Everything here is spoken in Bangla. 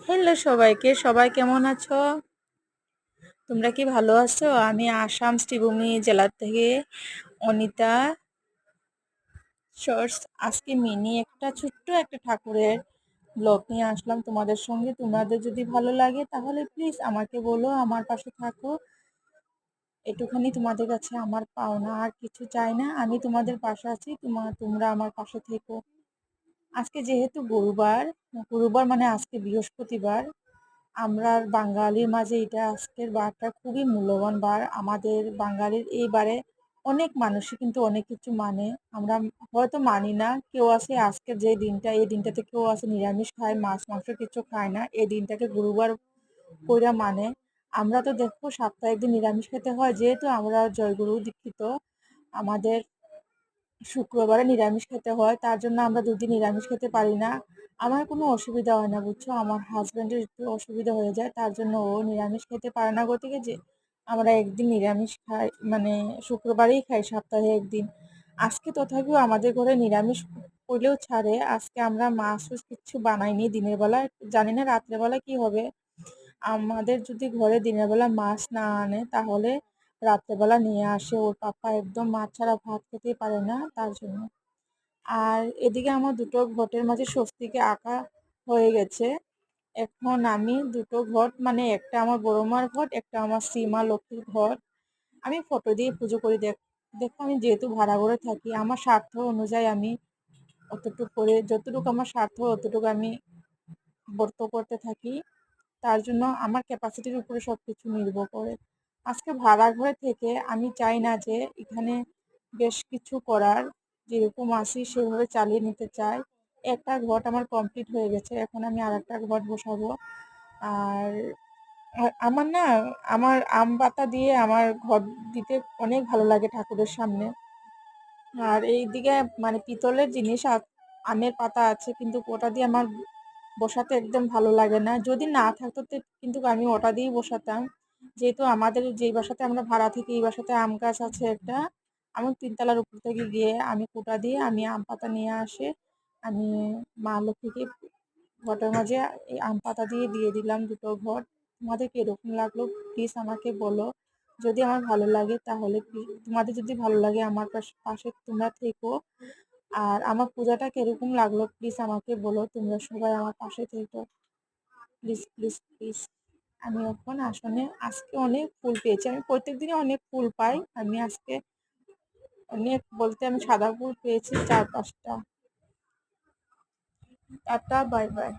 হ্যালো সবাইকে, সবাই কেমন আছো? তোমরা কি ভালো আছো? আমি আসাম শ্রীভূমি জেলা থেকে অনিতা শর্টস আজকে মিনি একটা ছোট্ট একটা ঠাকুরের ব্লগ নিয়ে আসলাম তোমাদের সঙ্গে। তোমাদের যদি ভালো লাগে তাহলে প্লিজ আমাকে বলো, আমার পাশে থাকো। এটুখানি তোমাদের কাছে আমার পাওনা, আর কিছু চাই না। আমি তোমাদের পাশে আছি, তোমরা আমার পাশে থেকো। আজকে যেহেতু গুরুবার মানে আজকে বৃহস্পতিবার, আমরা বাঙালির মাঝে এটা আজকের বারটা খুবই মূল্যবান বার। আমাদের বাঙালির এই বারে অনেক মানুষই কিন্তু অনেক কিছু মানে, আমরা হয়তো মানি না। কেউ আছে আজকের যে দিনটা, এই দিনটাতে কেউ আছে নিরামিষ খায়, মাছ মাংস কিছু খায় না, এই দিনটাকে গুরুবার কইরা মানে। আমরা তো দেখো সপ্তাহে একদিন নিরামিষ খেতে হয়, যেহেতু আমরা জয়গুরু দীক্ষিত, আমাদের শুক্রবারে নিরামিষ খেতে হয়, তার জন্য আমরা দুদিন নিরামিষ খেতে পারি না। আমার কোনো অসুবিধা হয় না বুঝছো, আমার হাজবেন্ডের একটু অসুবিধা হয়ে যায়, তার জন্য ও নিরামিষ খেতে পারে না গতিকে যে আমরা একদিন নিরামিষ খাই, মানে শুক্রবারেই খাই সপ্তাহে একদিন। আজকে তথাপিও আমাদের ঘরে নিরামিষ করলেও ছাড়ে, আজকে আমরা মাছ টাছ কিচ্ছু বানাইনি দিনের বেলা। জানি না রাত্রের বেলা কি হবে। আমাদের যদি ঘরে দিনের বেলা মাছ না আনে তাহলে রাত্রেবেলা নিয়ে আসে ওর পাপা, একদম মাছ ছাড়া ভাত খেতেই পারে না, তার জন্য। আর এদিকে আমার দুটো ঘটের মাঝে স্বস্তিকে আঁকা হয়ে গেছে। এখন আমি দুটো ঘট, মানে একটা আমার বড় মার ঘট, একটা আমার শ্রীমা লক্ষ্মীর ঘট, আমি ফটো দিয়ে পুজো করি। দেখো আমি যেহেতু ভাড়া করে থাকি, আমার স্বার্থ অনুযায়ী আমি অতটুকু করে, যতটুকু আমার স্বার্থ অতটুকু আমি ব্রত করতে থাকি। তার জন্য আমার ক্যাপাসিটির উপরে সবকিছু নির্ভর করে। আজকে ভাড়া ঘরে থেকে আমি চাই না যে এখানে বেশ কিছু করার, যেরকম আসি সেভাবে চালিয়ে নিতে চাই। একটা ঘট আমার কমপ্লিট হয়ে গেছে, এখন আমি আর একটা ঘট বসাবো। আর আমার না, আমার আম পাতা দিয়ে আমার ঘট দিতে অনেক ভালো লাগে ঠাকুরের সামনে। আর এইদিকে মানে পিতলের জিনিস আমের পাতা আছে, কিন্তু ওটা দিয়ে আমার বসাতে একদম ভালো লাগে না। যদি না থাকতো কিন্তু আমি ওটা দিয়েই বসাতাম। যেহেতু আমাদের যেই বাসাতে আমরা ভাড়া থাকি, এই বাসাতে আম গাছ আছে একটা, আমি তিনতলার উপর থেকে গিয়ে আমি কুটা দিয়ে আমি আম পাতা নিয়ে আসে, আমি মা লক্ষ্মীকে ঘটের মাঝে এই আম পাতা দিয়ে দিয়ে দিলাম দুটো ঘট। তোমাদের কিরকম লাগলো প্লিজ আমাকে বলো। যদি আমার ভালো লাগে তাহলে তোমাদের যদি ভালো লাগে আমার পাশে পাশে তোমরা থেকো। আর আমার পূজাটা কিরকম লাগলো প্লিজ আমাকে বলো, তোমরা সবাই আমার পাশে থেকো, প্লিজ প্লিজ প্লিজ। আমি এখন আসনে আজকে অনেক ফুল পেয়েছি, আমি প্রত্যেকদিনই অনেক ফুল পাই, আমি আজকে অনেক বলতে আমি সাদা ফুল পেয়েছি 4-5টা। Tata, bye bye.